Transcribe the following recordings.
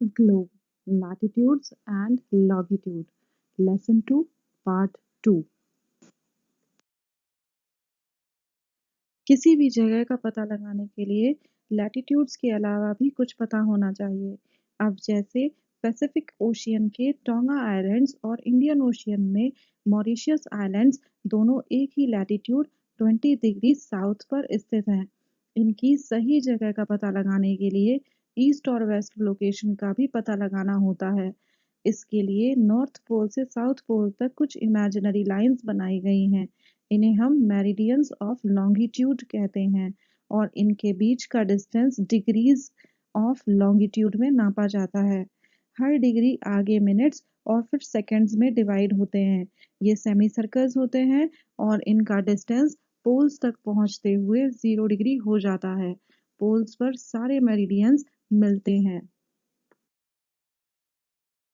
Globe, Latitudes and Longitude. Lesson 2, Part 2. किसी भी जगह का पता लगाने के लिए लैटिट्यूड्स के अलावा भी कुछ पता होना चाहिए। अब जैसे पैसिफिक ओशियन के टोंगा आइलैंड्स और इंडियन ओशियन में मॉरिशस आइलैंड्स दोनों एक ही लैटिट्यूड 20 डिग्री साउथ पर स्थित हैं। इनकी सही जगह का पता लगाने के लिए ईस्ट और वेस्ट लोकेशन का भी पता लगाना होता है। इसके लिए नॉर्थ पोल से साउथ पोल तक कुछ इमेजिनरी लाइंस बनाई गई हैं। इन्हें हम मेरिडियंस ऑफ लॉन्गिट्यूड कहते हैं और इनके बीच का डिस्टेंस डिग्रीज ऑफ लॉन्गिट्यूड में नापा जाता है। हर डिग्री आगे मिनट्स और फिर सेकंड्स में डिवाइड होते हैं। ये सेमी सर्कल्स होते हैं और इनका डिस्टेंस पोल्स तक पहुंचते हुए 0 डिग्री हो जाता है। पोल्स पर सारे मेरिडियंस मिलते हैं।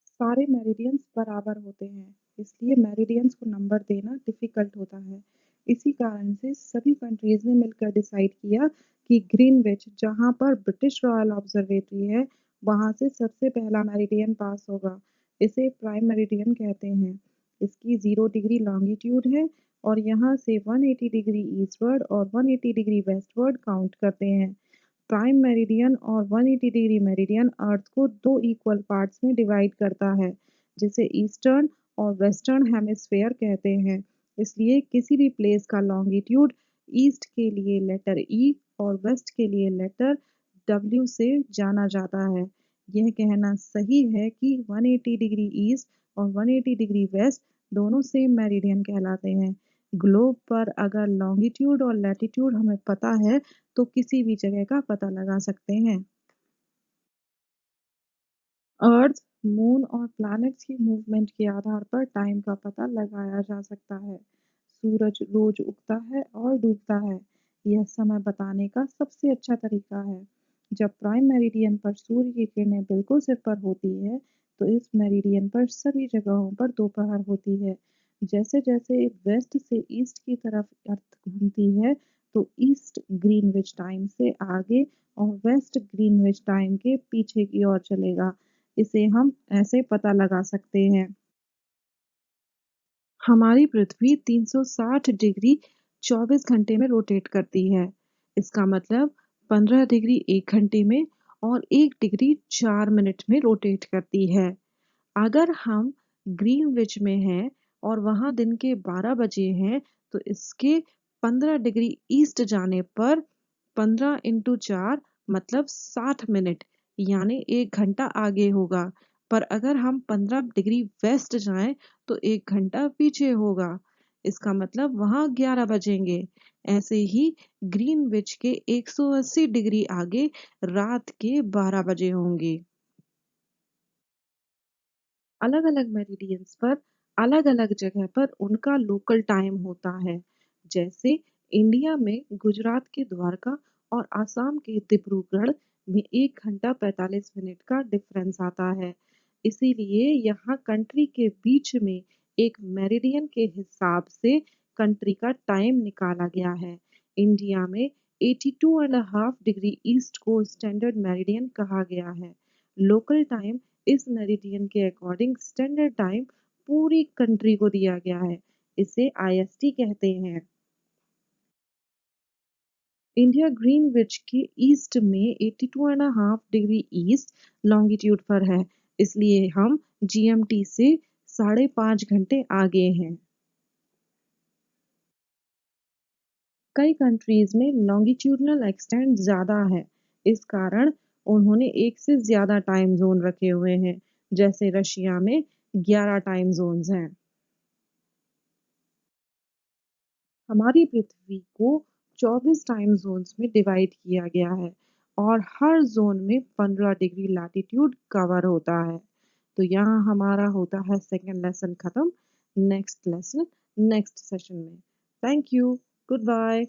सारे मेरिडियंस बराबर होते हैं, इसलिए मेरिडियंस को नंबर देना डिफिकल्ट होता है। इसी कारण से सभी कंट्रीज ने मिलकर डिसाइड किया कि ग्रीनविच, जहां पर ब्रिटिश रॉयल ऑब्जर्वेटरी है, वहां से सबसे पहला मेरिडियन पास होगा। इसे प्राइम मेरिडियन कहते हैं। इसकी 0 डिग्री लॉन्गिट्यूड है और यहाँ से 180 डिग्री ईस्टवर्ड और 180 डिग्री वेस्टवर्ड काउंट करते हैं। प्राइम मेरिडियन और 180 डिग्री मेरिडियन अर्थ को दो इक्वल पार्ट्स में डिवाइड करता है, जिसे ईस्टर्न और वेस्टर्न हेमिस्फेयर कहते हैं। इसलिए किसी भी प्लेस का लॉन्गिट्यूड ईस्ट के लिए लेटर ई और वेस्ट के लिए लेटर डब्ल्यू से जाना जाता है। यह कहना सही है कि 180 डिग्री ईस्ट और 180 डिग्री वेस्ट दोनों सेम मेरिडियन कहलाते हैं। ग्लोब पर अगर लॉन्गिट्यूड और लैटिट्यूड हमें पता है तो किसी भी जगह का पता लगा सकते हैं। अर्थ, मून और प्लैनेट्स की मूवमेंट के आधार पर टाइम का पता लगाया जा सकता है। सूरज रोज उगता है और डूबता है। यह समय बताने का सबसे अच्छा तरीका है। जब प्राइम मेरिडियन पर सूर्य की किरणें बिल्कुल सिर पर होती है, तो इस मेरिडियन पर सभी जगहों पर दोपहर होती है। जैसे जैसे वेस्ट से ईस्ट की तरफ अर्थ घूमती है, तो ईस्ट ग्रीनविच टाइम से आगे और वेस्ट ग्रीनविच टाइम के पीछे की ओर चलेगा। इसे हम ऐसे पता लगा सकते हैं। हमारी पृथ्वी 360 डिग्री 24 घंटे में रोटेट करती है। इसका मतलब 15 डिग्री 1 घंटे में और 1 डिग्री 4 मिनट में रोटेट करती है। अगर हम ग्रीनविच में हैं और वहां दिन के 12 बजे हैं, तो इसके 15 डिग्री ईस्ट जाने पर 15 इंटू 4 मतलब 60 मिनट, यानी 1 घंटा आगे होगा। पर अगर हम 15 डिग्री वेस्ट जाएं तो 1 घंटा पीछे होगा। इसका मतलब वहां 11 बजेंगे। ऐसे ही ग्रीनविच के 180 डिग्री आगे रात के 12 बजे होंगे। अलग-अलग मेरिडियंस पर अलग-अलग जगह पर उनका लोकल टाइम होता है। जैसे इंडिया में गुजरात के द्वारका और आसाम के डिब्रूगढ़ में 1 घंटा 45 मिनट का डिफरेंस आता है। इसीलिए यहाँ कंट्री के बीच में एक मेरिडियन के हिसाब से कंट्री का टाइम निकाला गया है। इंडिया में 82.5 डिग्री ईस्ट को स्टैंडर्ड मेरिडियन कहा गया है। लोकल टाइम इस मेरिडियन के अकॉर्डिंग स्टैंडर्ड टाइम पूरी कंट्री को दिया गया है। इसे आईएसटी कहते हैं। इंडिया ग्रीनविच के ईस्ट में 82.5 डिग्री ईस्ट लॉन्गिट्यूड पर है, इसलिए हम जीएमटी से 5.5 घंटे आगे हैं। कई कंट्रीज में लॉन्गिट्यूडनल एक्सटेंट ज़्यादा है। इस कारण उन्होंने एक से ज़्यादा टाइम जोन रखे हुए हैं। जैसे रशिया में 11 टाइम जोन्स हैं। हमारी पृथ्वी को 24 टाइम जोन्स में डिवाइड किया गया है और हर जोन में 15 डिग्री लैटिट्यूड कवर होता है। तो यहाँ हमारा होता है सेकंड लेसन खत्म। नेक्स्ट लेसन नेक्स्ट सेशन में। Thank you. Good bye.